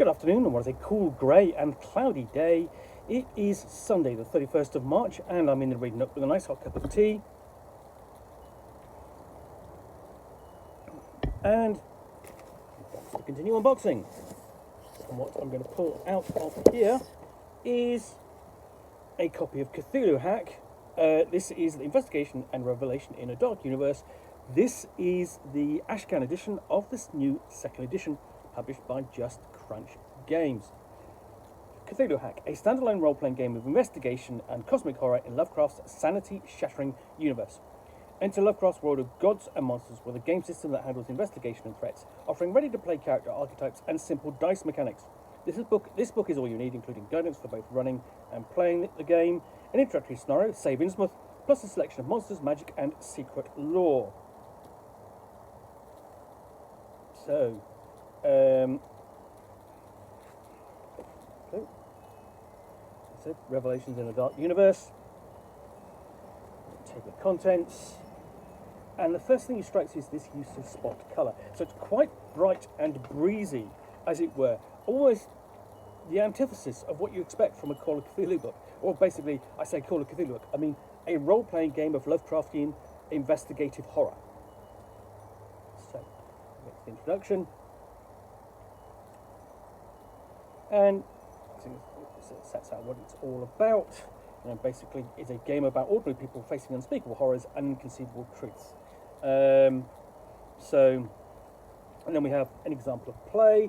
Good afternoon, and what is a cool, grey and cloudy day. It is Sunday the 31st of March, and I'm in the reading Nook with a nice hot cup of tea. And we'll continue unboxing. And what I'm going to pull out of here is a copy of Cthulhu Hack. This is the Investigation and Revelation in a Dark Universe. This is the Second Edition of this new second edition, published by Just Crunch Games. Cthulhu Hack, a standalone role-playing game of investigation and cosmic horror in Lovecraft's sanity-shattering universe. Enter Lovecraft's world of gods and monsters with a game system that handles investigation and threats, offering ready-to-play character archetypes and simple dice mechanics. This book is all you need, including guidance for both running and playing the game, an introductory scenario, save innsmouth, plus a selection of monsters, magic, and secret lore. So, so Revelations in a Dark Universe. Table of contents. And the first thing you strikes is this use of spot colour. So it's quite bright and breezy, as it were. Almost the antithesis of what you expect from a Call of Cthulhu book. Or basically, I say Call of Cthulhu book, I mean a role-playing game of Lovecraftian investigative horror. So, that's the introduction. And it sets out what it's all about. You know, basically, it's a game about ordinary people facing unspeakable horrors and inconceivable truths. And then we have an example of play.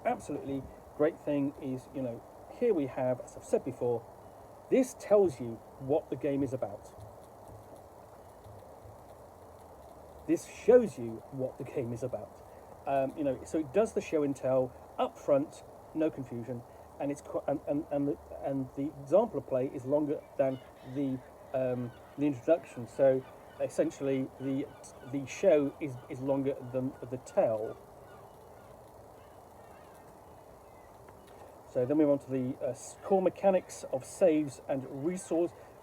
Absolutely great thing is, you know, here we have, as I've said before, this tells you what the game is about. This shows you what the game is about. You know, so it does the show and tell up front, no confusion, and it's and the example of play is longer than the introduction. So essentially, the show is longer than the tell. So then we move on to the core mechanics of saves and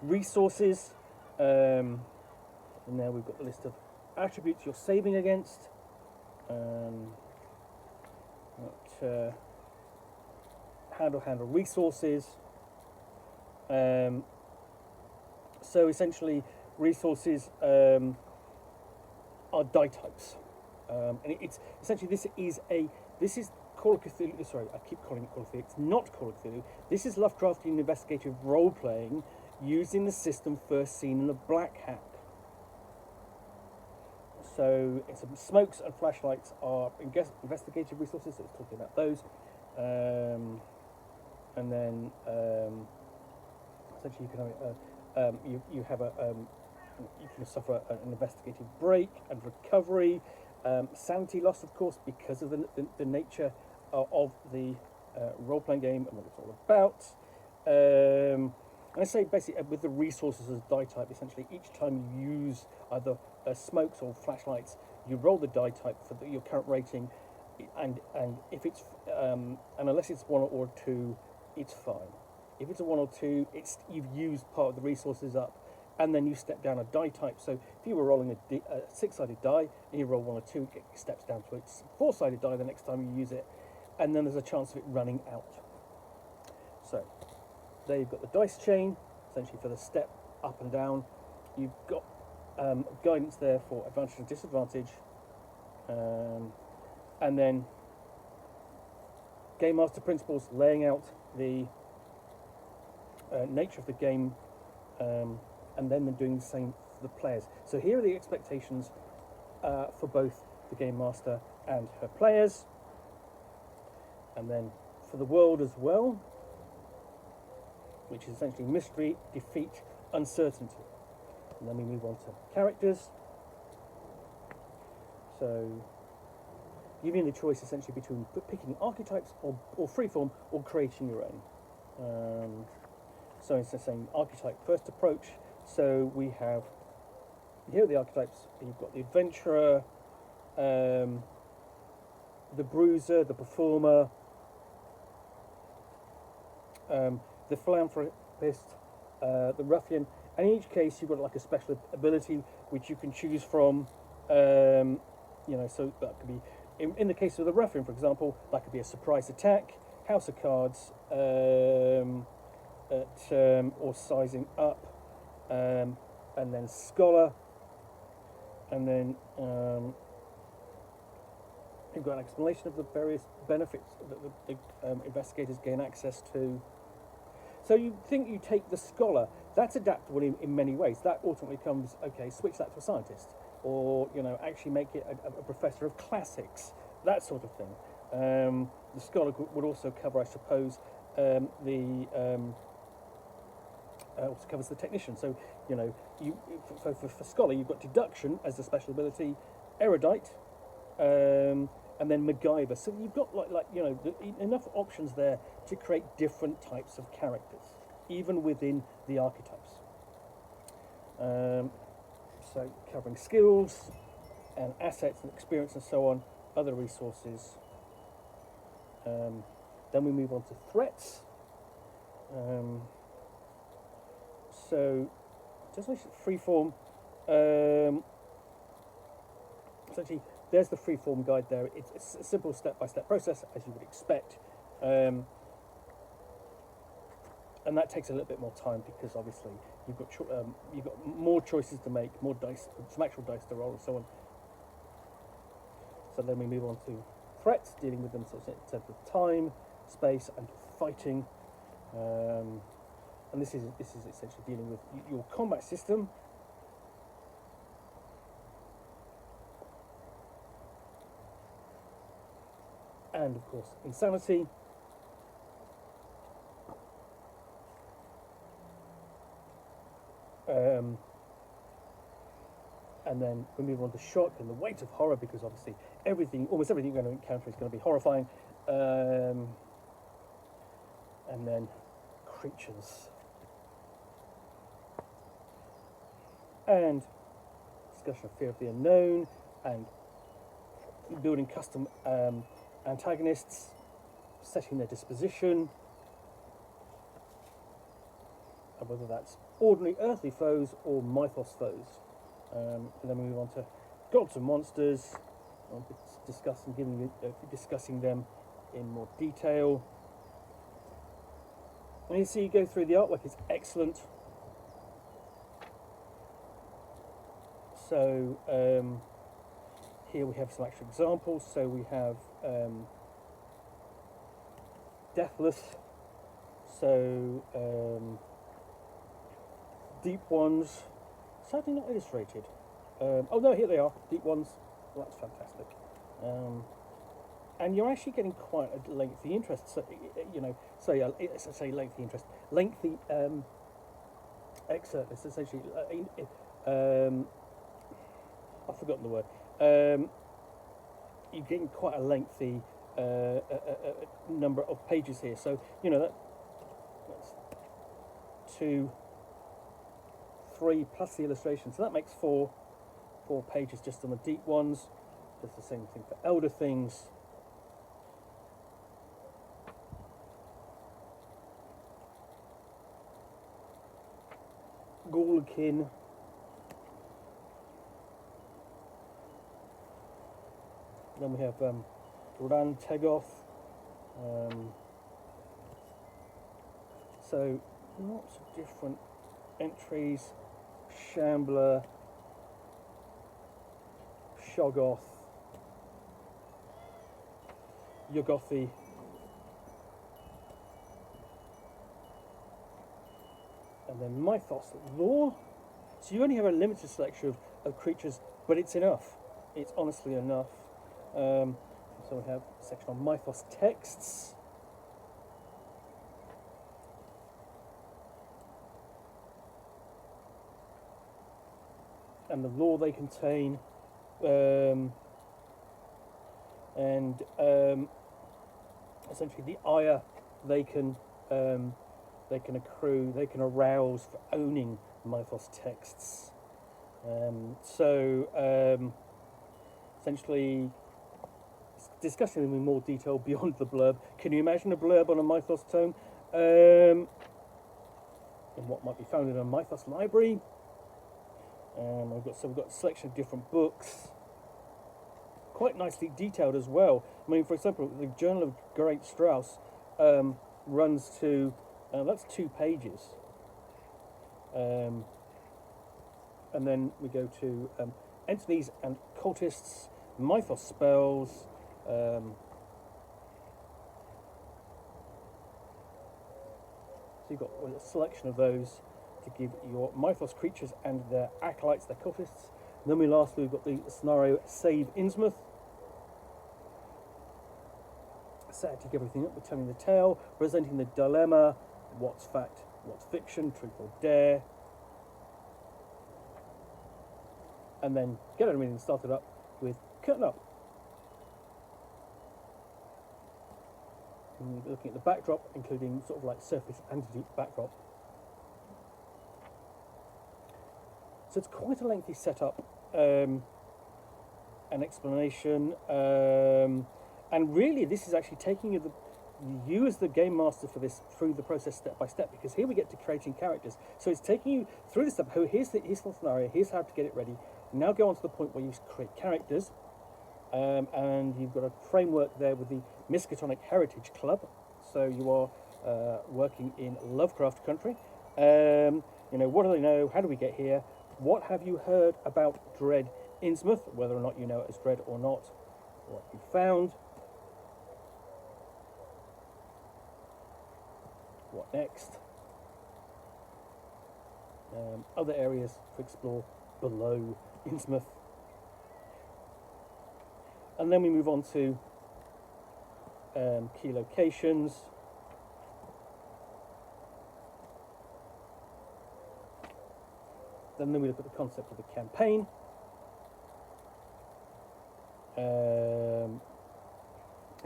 resources. And now we've got the list of attributes you're saving against. Handle resources. So essentially, resources are die types, and it's essentially this is Call of Cthulhu. Sorry, I keep calling it Call of Cthulhu. It's not Call of Cthulhu. This is Lovecraftian investigative role playing using the system first seen in the Black Hack. So it's smokes and flashlights are investigative resources. So it's talking about those. And then essentially you can suffer an investigative break and recovery, sanity loss, of course, because of the nature of the role-playing game and what it's all about. And I say basically with the resources as die type, essentially each time you use either smokes or flashlights, you roll the die type for your current rating, and if it's and unless it's 1 or 2, it's fine. If it's a 1 or 2, you've used part of the resources up, and then you step down a die type. So if you were rolling a 6-sided die and you roll 1 or 2, it steps down to a 4-sided die the next time you use it, and then there's a chance of it running out. So there you've got the dice chain, essentially for the step up and down. You've got guidance there for advantage and disadvantage, and then Game Master principles, laying out the nature of the game, and then doing the same for the players. So here are the expectations for both the Game Master and her players, and then for the world as well, which is essentially mystery, defeat, uncertainty. And then we move on to characters. So giving you the choice essentially between picking archetypes or freeform or creating your own. So instead of saying archetype first approach, so we have, here are the archetypes. You've got the adventurer, the bruiser, the performer, the philanthropist, the ruffian, and in each case you've got like a special ability which you can choose from. You know, so that could be in the case of the ruffian, for example, that could be a surprise attack. house of cards, or sizing up, and then scholar, and then you've got an explanation of the various benefits that the investigators gain access to. So you think you take the scholar, that's adaptable in many ways. That ultimately comes, okay, switch that to a scientist, or actually make it a professor of classics, that sort of thing. The scholar would also cover, I suppose, also covers the technician. So for scholar, you've got deduction as a special ability, erudite, and then MacGyver. So you've got enough options there to create different types of characters, even within the archetypes. So covering skills and assets and experience and so on, other resources. Then we move on to threats. So just like freeform. Essentially, there's the freeform guide there. It's a simple step-by-step process, as you would expect. And that takes a little bit more time because obviously you've got more choices to make, more dice, some actual dice to roll, and so on. So then we move on to threats, dealing with them sort of in terms of time, space, and fighting. And this is essentially dealing with your combat system. And of course, insanity. And then we move on to shock and the weight of horror, because obviously almost everything you're going to encounter is going to be horrifying. And then creatures. And discussion of fear of the unknown, and building custom antagonists, setting their disposition, and whether that's ordinary earthly foes or mythos foes. And then we move on to gods and monsters, discussing them in more detail. And you see, you go through the artwork; it's excellent. So here we have some actual examples. So we have Deathless, so Deep Ones, sadly not illustrated. Oh no, here they are, Deep Ones. Well, that's fantastic. And you're actually getting quite a lengthy interest. So lengthy excerpt. It's essentially I've forgotten the word. You're getting quite a lengthy number of pages here. So that's 2, 3 plus the illustration. So that makes 4 pages just on the Deep Ones. Does the same thing for Elder Things. Gawlkin. Then we have Ran Tegoth. So lots of different entries. Shambler, Shoggoth, Yuggothi, and then Mythos Lore. So you only have a limited selection of creatures, but it's enough. It's honestly enough. So we have a section on Mythos texts. And the lore they contain. Essentially the ire they can accrue, they can arouse for owning Mythos texts. Essentially discussing them in more detail beyond the blurb. Can you imagine a blurb on a Mythos tome? And what might be found in a Mythos library? We've got a selection of different books, quite nicely detailed as well. I mean, for example, the Journal of Great Strauss runs to, that's 2 pages. And then we go to entities and cultists, mythos spells. So you've got a selection of those to give your mythos creatures and their acolytes, their cultists. And then lastly, we've got the scenario Save Innsmouth. Set to give everything up, we're telling the tale, presenting the dilemma, what's fact, what's fiction, truth or dare. And then get everything started up with curtain up. And looking at the backdrop, including sort of like surface and deep backdrop. So it's quite a lengthy setup, an explanation, and really this is actually taking you as the game master for this through the process step by step, because here we get to creating characters. So it's taking you through the step. Here's the scenario, here's how to get it ready. Now go on to the point where you create characters, and you've got a framework there with the Miskatonic Heritage Club. So you are working in Lovecraft country. You know, what do they know? How do we get here? What have you heard about Dread Innsmouth? Whether or not you know it as Dread or not. What you found. What next? Other areas to explore below Innsmouth. And then we move on to key locations. Then we look at the concept of the campaign. And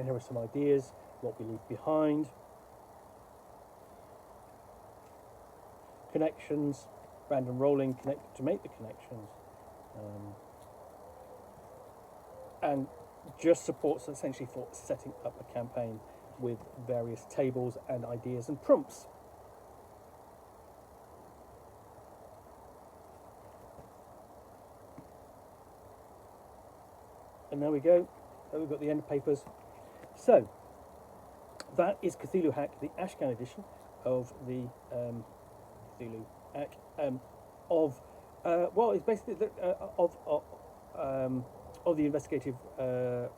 here are some ideas, what we leave behind. Connections, random rolling to make the connections. And just supports essentially for setting up a campaign with various tables and ideas and prompts. And there we go. There we've got the end papers. So that is Cthulhu Hack, the Ashcan edition of the Cthulhu Hack well, it's basically of the investigative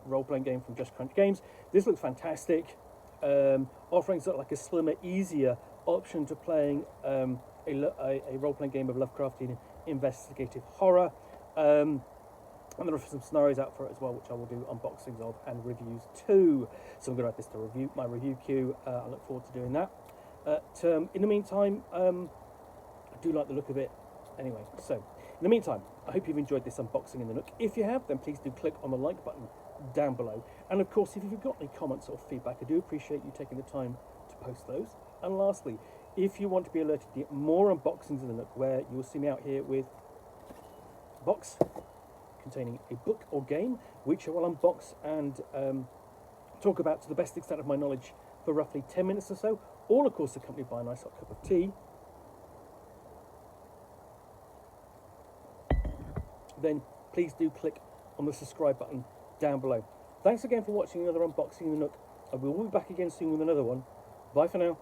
role-playing game from Just Crunch Games. This looks fantastic, offering sort of like a slimmer, easier option to playing a role-playing game of Lovecraftian investigative horror. And there are some scenarios out for it as well, which I will do unboxings of and reviews too. So I'm going to add this to my review queue. I look forward to doing that. In the meantime, I do like the look of it. Anyway, so in the meantime, I hope you've enjoyed this unboxing in the Nook. If you have, then please do click on the like button down below. And of course, if you've got any comments or feedback, I do appreciate you taking the time to post those. And lastly, if you want to be alerted to get more unboxings in the Nook, where you'll see me out here with a box containing a book or game, which I will unbox and talk about to the best extent of my knowledge for roughly 10 minutes or so, all of course accompanied by a nice hot cup of tea, then please do click on the subscribe button down below. Thanks again for watching another unboxing in the Nook. I will be back again soon with another one. Bye for now.